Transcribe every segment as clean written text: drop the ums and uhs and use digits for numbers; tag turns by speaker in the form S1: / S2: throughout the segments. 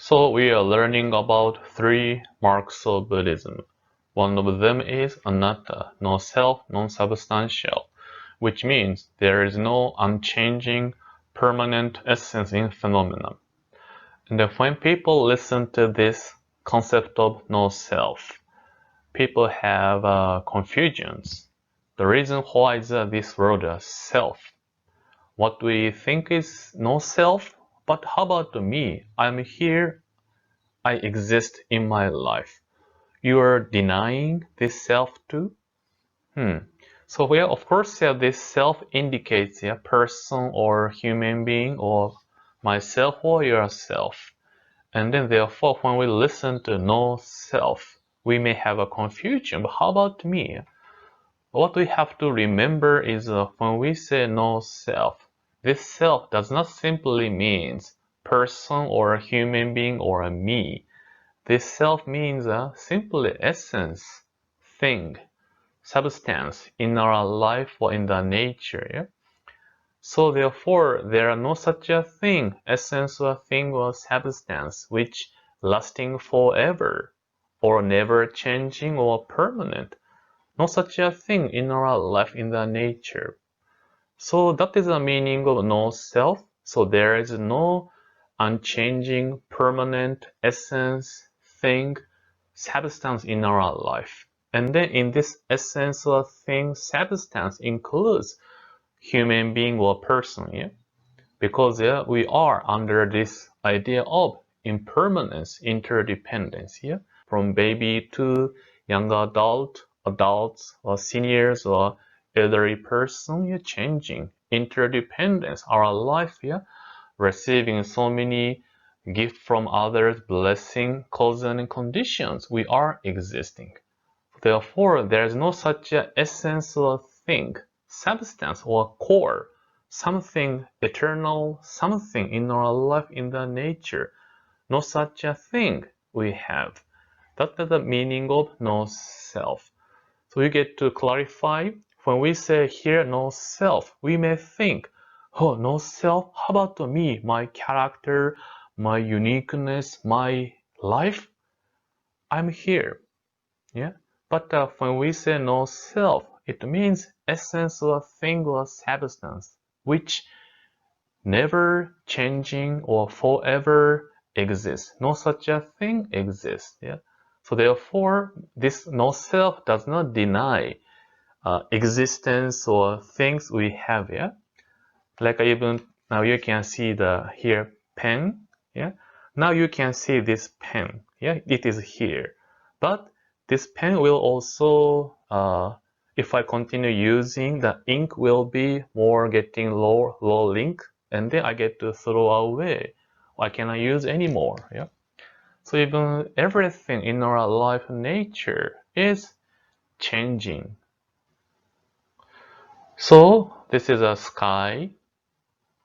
S1: So we are learning about three marks of Buddhism. One of them is anatta, no self, non-substantial, which means there is no unchanging, permanent essence in phenomena. And when people listen to this concept of no self, people have confusions. The reason why is this word self. What we think is no self, but how about me? I'm here, I exist in my life. You are denying this self too? So we of course this self indicates a person or human being or myself or yourself. And then therefore when we listen to no self, we may have a confusion. But how about me? What we have to remember is when we say no self, this self does not simply mean person or human being or a me. This self means simply essence, thing, substance in our life or in the nature. Yeah? So therefore, there are no such a thing, essence or thing or substance, which lasting forever, or never changing or permanent. No such a thing in our life in the nature. So that is the meaning of no self. So there is no unchanging, permanent essence, thing, substance in our life. And then in this essence or thing, substance includes human being or person, yeah? Because we are under this idea of impermanence, interdependence, yeah? From baby to young adult, adults or seniors or elderly person, you're changing. Interdependence, our life, yeah? Receiving so many gifts from others, blessing, causes and conditions, we are existing. Therefore, there is no such essence or thing, substance or core, something eternal, something in our life in the nature. No such a thing we have. That is the meaning of no self. So we get to clarify, when we say here no self, we may think, oh, no self, how about me, my character, my uniqueness, my life? I'm here. Yeah. But when we say no self, it means essence or thing or substance, which never changing or forever exists. No such a thing exists. Yeah. So therefore, this no self does not deny existence or things we have. Yeah. Like even now you can see the here pen. Yeah. Now you can see this pen. Yeah. It is here. But this pen will also, if I continue using, the ink will be more getting low ink, and then I get to throw away. I cannot use anymore. Yeah. So even everything in our life nature is changing. So this is a sky.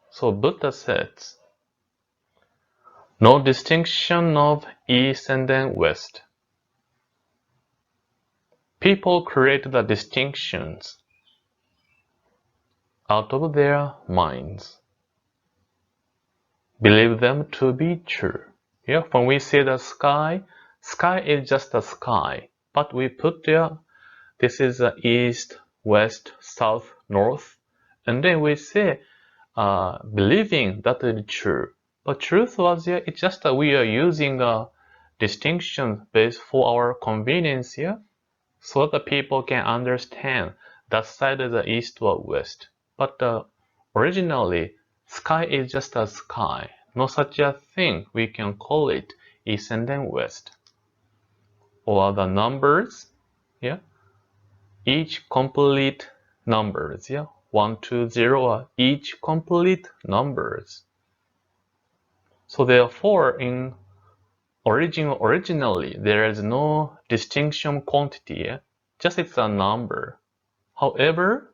S1: So Buddha says, no distinction of east and then west. People create the distinctions out of their minds. Believe them to be true. Yeah, when we see the sky, sky is just a sky, but we put there, this is the east, west, south, north, and then we say, believing that is true. But truth was, yeah, it's just that we are using a distinction based for our convenience here, so that people can understand that side is the east or west. But originally, sky is just a sky. No such a thing we can call it east and then west. Or the numbers, yeah, each complete numbers, yeah, 1, 2, 0 are each complete numbers. So therefore, in originally, there is no distinction quantity, yeah? Just it's a number. However,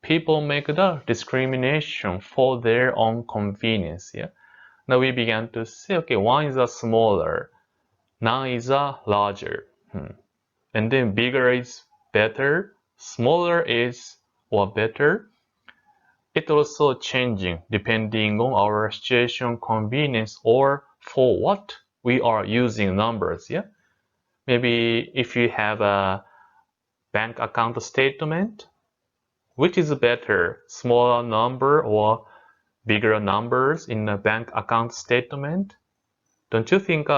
S1: people make the discrimination for their own convenience. Yeah. Now we began to say, okay, one is a smaller, none is a larger, and then bigger is better, smaller is or better. It also changing depending on our situation, convenience, or for what we are using numbers. Yeah, maybe if you have a bank account statement, which is better, smaller number or bigger numbers in a bank account statement? Don't you think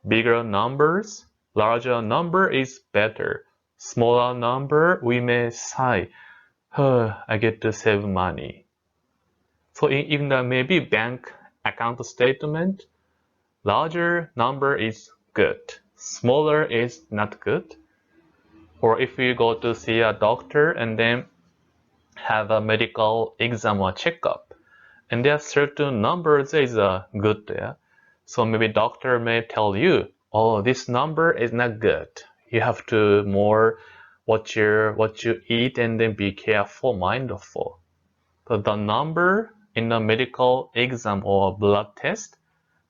S1: bigger numbers, larger number is better? Smaller number, we may sigh, oh, I get to save money. So in the maybe bank account statement, larger number is good, smaller is not good. Or if you go to see a doctor and then have a medical exam or checkup, and there are certain numbers is good there. So maybe doctor may tell you, oh, this number is not good. You have to more watch what you eat and then be careful, mindful. So the number in a medical exam or blood test,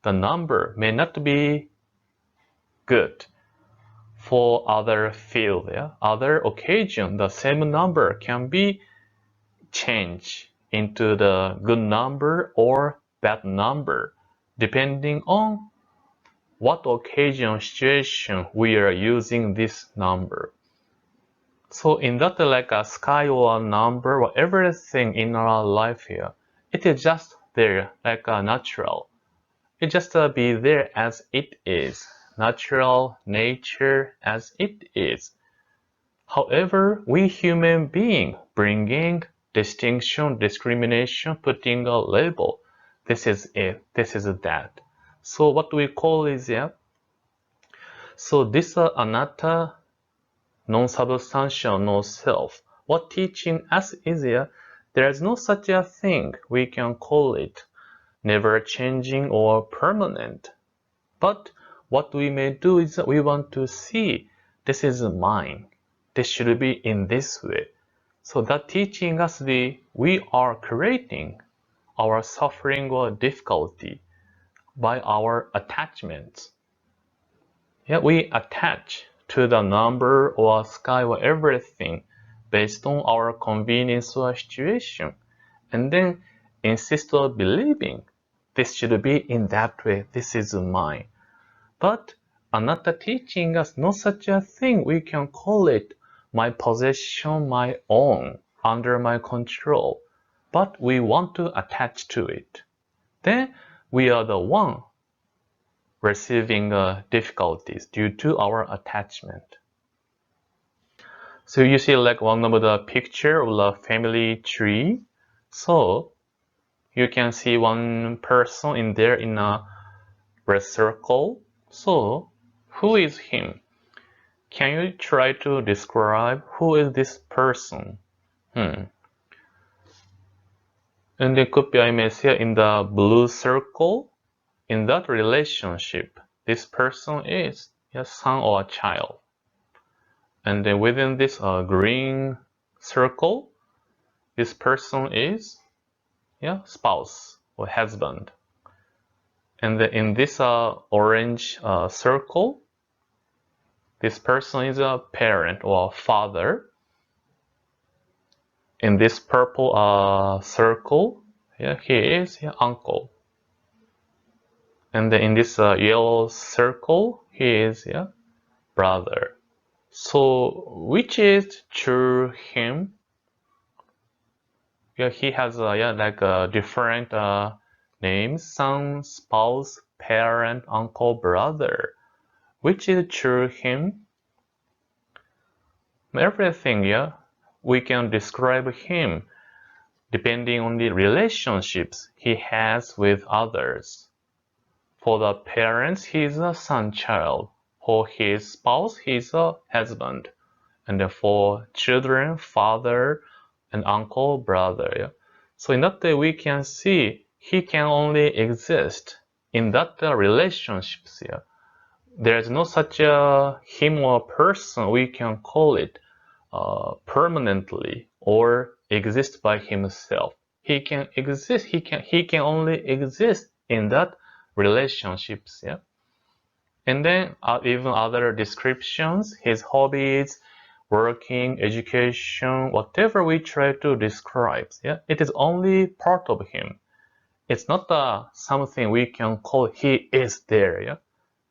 S1: the number may not be good for other field. Yeah? Other occasion, the same number can be changed into the good number or bad number, depending on what occasion situation we are using this number. So in that like a sky or a number or everything in our life here, it is just there like a natural. It just be there as it is, natural nature as it is. However, we human being bringing distinction, discrimination, putting a label. This is it. This is that. So what we call is yeah. So this anatta, non-substantial, no self. What teaching us is yeah. There is no such a thing we can call it never changing or permanent. But what we may do is we want to see this is mine. This should be in this way. So that teaching us we are creating our suffering or difficulty by our attachments. Yeah, we attach to the number or sky or everything based on our convenience or situation, and then insist on believing this should be in that way. This is mine. But another teaching us no such a thing. We can call it my possession, my own, under my control. But we want to attach to it. Then we are the one receiving difficulties due to our attachment. So you see like one of the picture of the family tree. So you can see one person in there in a red circle. So who is him? Can you try to describe who is this person? And it could be I may say in the blue circle, in that relationship, this person is a son or a child. And then within this green circle, this person is spouse or husband. And then in this orange circle, this person is a parent or father. In this purple circle, he is uncle. And then in this yellow circle, he is brother. So which is true him? He has like different names: son, spouse, parent, uncle, brother. Which is true him? Everything, we can describe him depending on the relationships he has with others. For the parents, he is a son child. For his spouse, he is a husband. And for children, father and uncle, brother. So in that way, we can see he can only exist in that relationships. There is no such a him or person we can call it permanently or exist by himself. He can exist. He can only exist in that relationships. And then even other descriptions, his hobbies, working, education, whatever we try to describe, it is only part of him. It's not something we can call he is there. Yeah?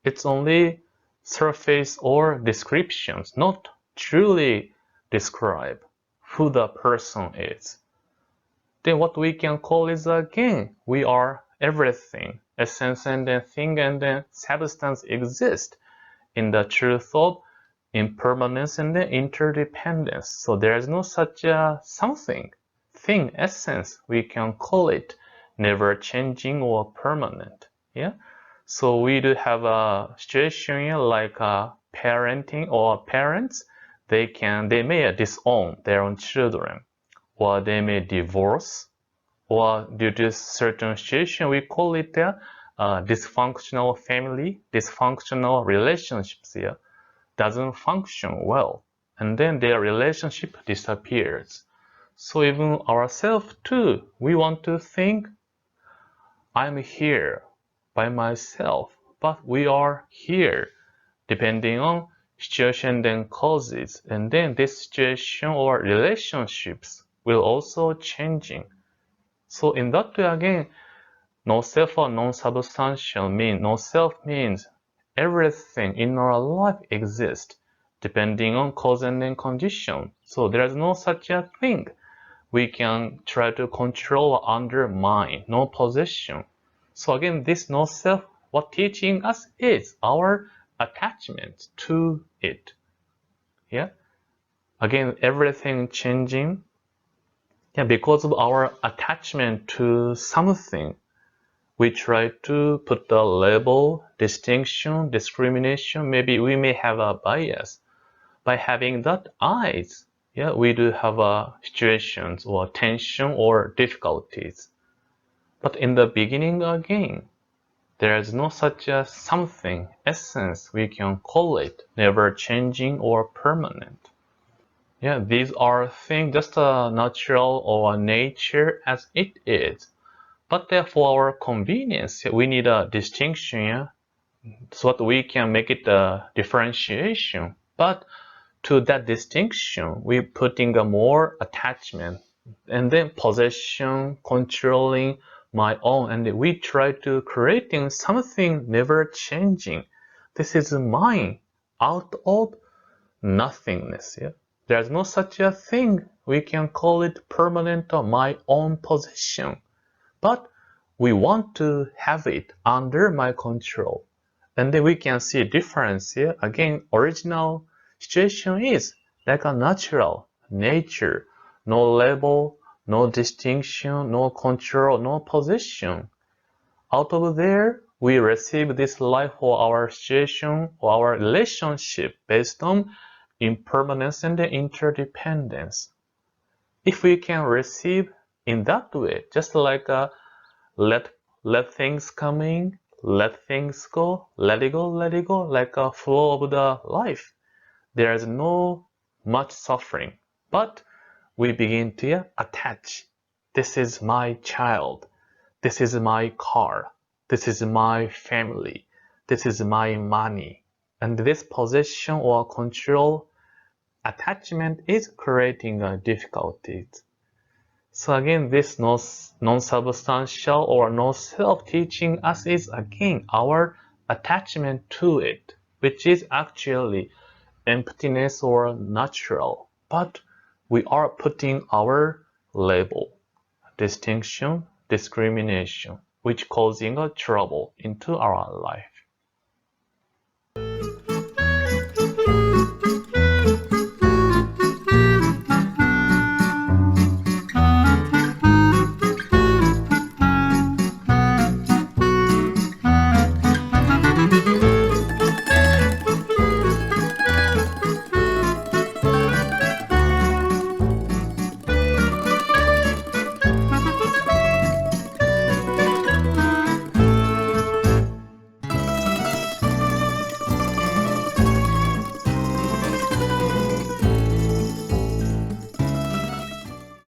S1: It's only surface or descriptions, not truly describe who the person is. Then what we can call is again, we are everything. Essence and then thing and then substance exist in the truth of impermanence and the interdependence. So there is no such something, thing, essence, we can call it never changing or permanent. Yeah. So we do have a situation like parenting or parents. They may disown their own children, or they may divorce, or due to certain situation, we call it dysfunctional family, dysfunctional relationships here, doesn't function well. And then their relationship disappears. So even ourselves too, we want to think, I'm here by myself, but we are here depending on situation and causes. And then this situation or relationships will also changing. So in that way again, no self or non-substantial means no self means everything in our life exists depending on cause and condition. So there is no such a thing we can try to control or undermine, no possession. So again, this no self, what teaching us is our attachment to it. Yeah. Again, everything changing. Yeah, because of our attachment to something, we try to put the label, distinction, discrimination. Maybe we may have a bias. By having that eyes, yeah, we do have situations or tension or difficulties. But in the beginning again, there is no such a something, essence, we can call it, never changing or permanent. Yeah, these are things just natural or nature as it is. But for our convenience, we need a distinction, yeah? So that we can make it a differentiation. But to that distinction, we're putting a more attachment and then possession, controlling my own, and we try to creating something never changing. This is mine out of nothingness. Yeah? There's no such a thing. We can call it permanent or my own possession. But we want to have it under my control. And then we can see a difference here. Again, original situation is like a natural nature. No label, no distinction, no control, no position. Out of there, we receive this life for our situation or our relationship based on impermanence and interdependence. If we can receive in that way, just like a let let things come in, let things go, let it go, like a flow of the life. There is no much suffering, but we begin to attach. This is my child. This is my car. This is my family. This is my money. And this possession or control attachment is creating difficulties. So again, this non-substantial or no-self teaching us is again our attachment to it, which is actually emptiness or natural. But we are putting our label, distinction, discrimination, which causing a trouble into our life.